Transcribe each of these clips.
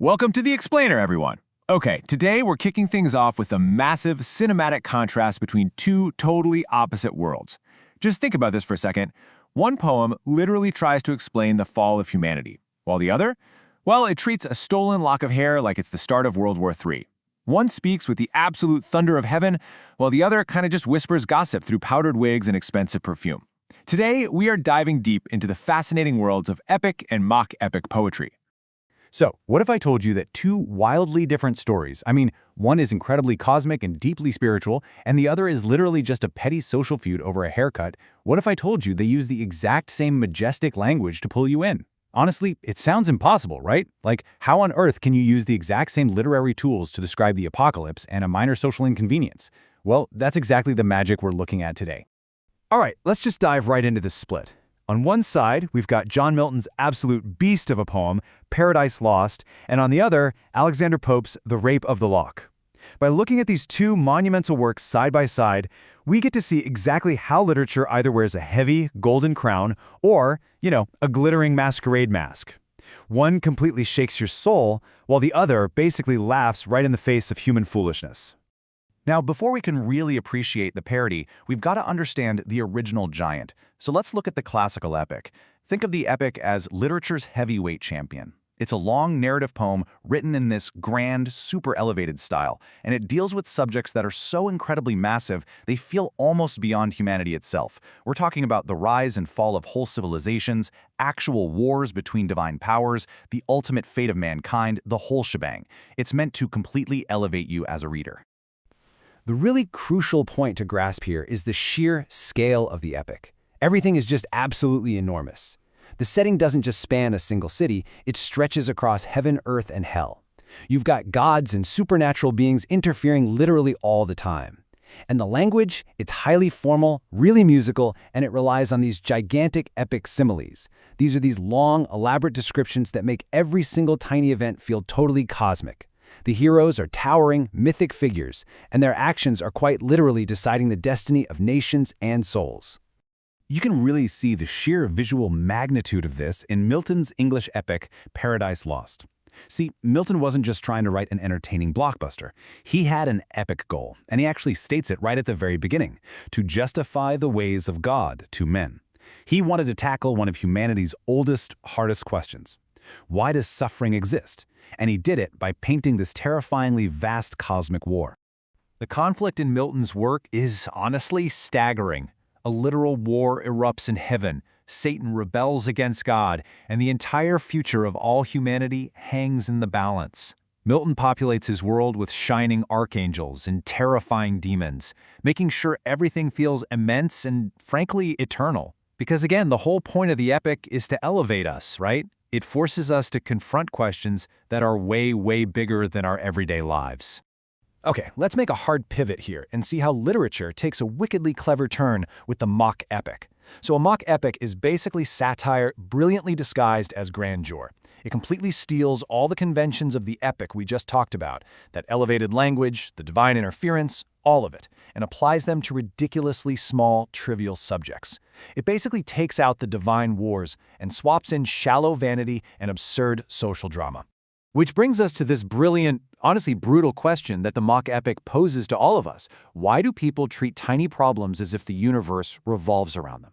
Welcome to The Explainer, everyone. Okay, today we're kicking things off with a massive cinematic contrast between two totally opposite worlds. Just think about this for a second. One poem literally tries to explain the fall of humanity, while the other, well, it treats a stolen lock of hair like it's the start of World War III. One speaks with the absolute thunder of heaven, while the other kind of just whispers gossip through powdered wigs and expensive perfume. Today, we are diving deep into the fascinating worlds of epic and mock-epic poetry. So, what if I told you that two wildly different stories, one is incredibly cosmic and deeply spiritual, and the other is literally just a petty social feud over a haircut? What if I told you they use the exact same majestic language to pull you in? Honestly, it sounds impossible, right? Like, how on earth can you use the exact same literary tools to describe the apocalypse and a minor social inconvenience? Well, that's exactly the magic we're looking at today. All right, let's just dive right into this split. On one side, we've got John Milton's absolute beast of a poem, Paradise Lost, and on the other, Alexander Pope's The Rape of the Lock. By looking at these two monumental works side by side, we get to see exactly how literature either wears a heavy, golden crown or, a glittering masquerade mask. One completely shakes your soul, while the other basically laughs right in the face of human foolishness. Now, before we can really appreciate the parody, we've got to understand the original giant. So let's look at the classical epic. Think of the epic as literature's heavyweight champion. It's a long narrative poem written in this grand, super elevated style, and it deals with subjects that are so incredibly massive they feel almost beyond humanity itself. We're talking about the rise and fall of whole civilizations, actual wars between divine powers, the ultimate fate of mankind, the whole shebang. It's meant to completely elevate you as a reader. The really crucial point to grasp here is the sheer scale of the epic. Everything is just absolutely enormous. The setting doesn't just span a single city, it stretches across heaven, earth, and hell. You've got gods and supernatural beings interfering literally all the time. And the language, it's highly formal, really musical, and it relies on these gigantic epic similes. These are these long, elaborate descriptions that make every single tiny event feel totally cosmic. The heroes are towering, mythic figures, and their actions are quite literally deciding the destiny of nations and souls. You can really see the sheer visual magnitude of this in Milton's English epic, Paradise Lost. See, Milton wasn't just trying to write an entertaining blockbuster. He had an epic goal, and he actually states it right at the very beginning, to justify the ways of God to men. He wanted to tackle one of humanity's oldest, hardest questions. Why does suffering exist? And he did it by painting this terrifyingly vast cosmic war. The conflict in Milton's work is honestly staggering. A literal war erupts in heaven, Satan rebels against God, and the entire future of all humanity hangs in the balance. Milton populates his world with shining archangels and terrifying demons, making sure everything feels immense and, frankly, eternal. Because again, the whole point of the epic is to elevate us, right? It forces us to confront questions that are way, way bigger than our everyday lives. Okay, let's make a hard pivot here and see how literature takes a wickedly clever turn with the mock epic. So a mock epic is basically satire brilliantly disguised as grandeur. It completely steals all the conventions of the epic we just talked about, that elevated language, the divine interference, all of it, and applies them to ridiculously small, trivial subjects. It basically takes out the divine wars and swaps in shallow vanity and absurd social drama. Which brings us to this brilliant, honestly brutal question that the mock epic poses to all of us. Why do people treat tiny problems as if the universe revolves around them?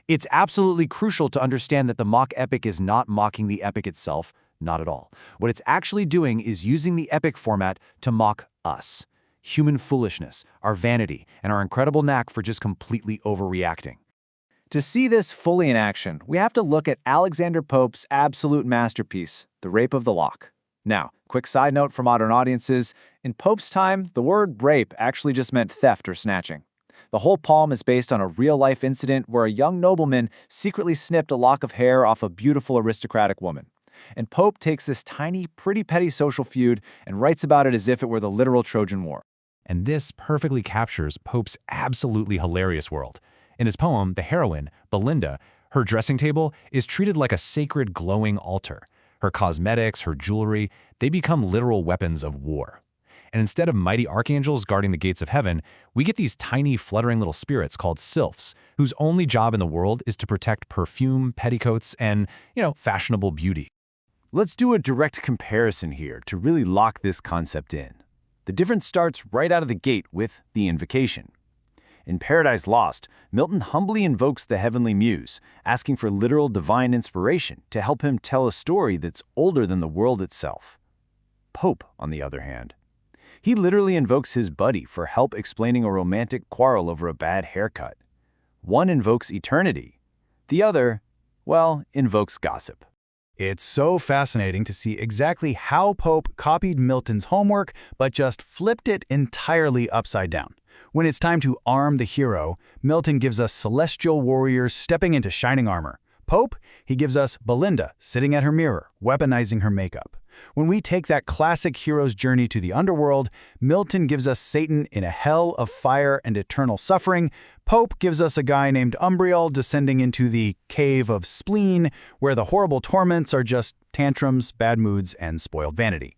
It's absolutely crucial to understand that the mock epic is not mocking the epic itself, not at all. What it's actually doing is using the epic format to mock us. Human foolishness, our vanity, and our incredible knack for just completely overreacting. To see this fully in action, we have to look at Alexander Pope's absolute masterpiece, The Rape of the Lock. Now, quick side note for modern audiences, in Pope's time, the word rape actually just meant theft or snatching. The whole poem is based on a real-life incident where a young nobleman secretly snipped a lock of hair off a beautiful aristocratic woman. And Pope takes this tiny, pretty petty social feud and writes about it as if it were the literal Trojan War. And this perfectly captures Pope's absolutely hilarious world. In his poem, the heroine, Belinda, her dressing table is treated like a sacred glowing altar. Her cosmetics, her jewelry, they become literal weapons of war. And instead of mighty archangels guarding the gates of heaven, we get these tiny fluttering little spirits called sylphs, whose only job in the world is to protect perfume, petticoats, and, fashionable beauty. Let's do a direct comparison here to really lock this concept in. The difference starts right out of the gate with the invocation. In Paradise Lost, Milton humbly invokes the heavenly muse, asking for literal divine inspiration to help him tell a story that's older than the world itself. Pope, on the other hand, he literally invokes his buddy for help explaining a romantic quarrel over a bad haircut. One invokes eternity. The other, well, invokes gossip. It's so fascinating to see exactly how Pope copied Milton's homework but just flipped it entirely upside down. When it's time to arm the hero, Milton gives us celestial warriors stepping into shining armor. Pope, he gives us Belinda sitting at her mirror, weaponizing her makeup. When we take that classic hero's journey to the underworld, Milton gives us Satan in a hell of fire and eternal suffering. Pope gives us a guy named Umbriel descending into the cave of spleen, where the horrible torments are just tantrums, bad moods, and spoiled vanity.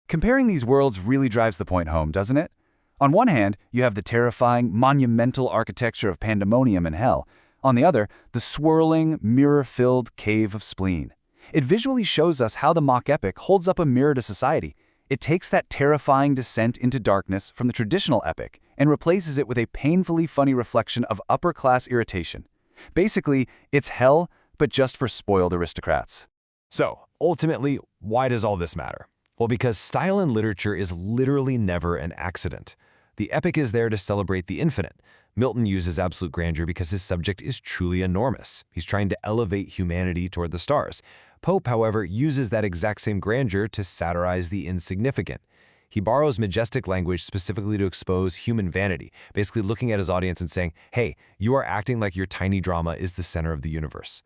Comparing these worlds really drives the point home, doesn't it? On one hand, you have the terrifying, monumental architecture of pandemonium and hell. On the other, the swirling, mirror-filled cave of spleen. It visually shows us how the mock epic holds up a mirror to society. It takes that terrifying descent into darkness from the traditional epic and replaces it with a painfully funny reflection of upper-class irritation. Basically, it's hell, but just for spoiled aristocrats. So, ultimately, why does all this matter? Well, because style in literature is literally never an accident. The epic is there to celebrate the infinite. Milton uses absolute grandeur because his subject is truly enormous. He's trying to elevate humanity toward the stars. Pope, however, uses that exact same grandeur to satirize the insignificant. He borrows majestic language specifically to expose human vanity, basically looking at his audience and saying, hey, you are acting like your tiny drama is the center of the universe.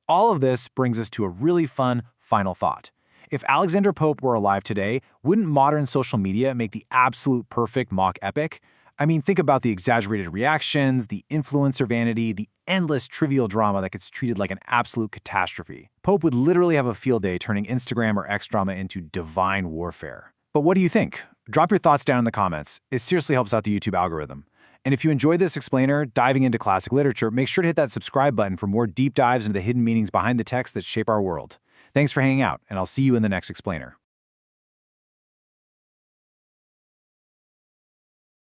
All of this brings us to a really fun final thought. If Alexander Pope were alive today, wouldn't modern social media make the absolute perfect mock epic? I mean, think about the exaggerated reactions, the influencer vanity, the endless trivial drama that gets treated like an absolute catastrophe. Pope would literally have a field day turning Instagram or X drama into divine warfare. But what do you think? Drop your thoughts down in the comments. It seriously helps out the YouTube algorithm. And if you enjoyed this explainer, diving into classic literature, make sure to hit that subscribe button for more deep dives into the hidden meanings behind the texts that shape our world. Thanks for hanging out, and I'll see you in the next explainer.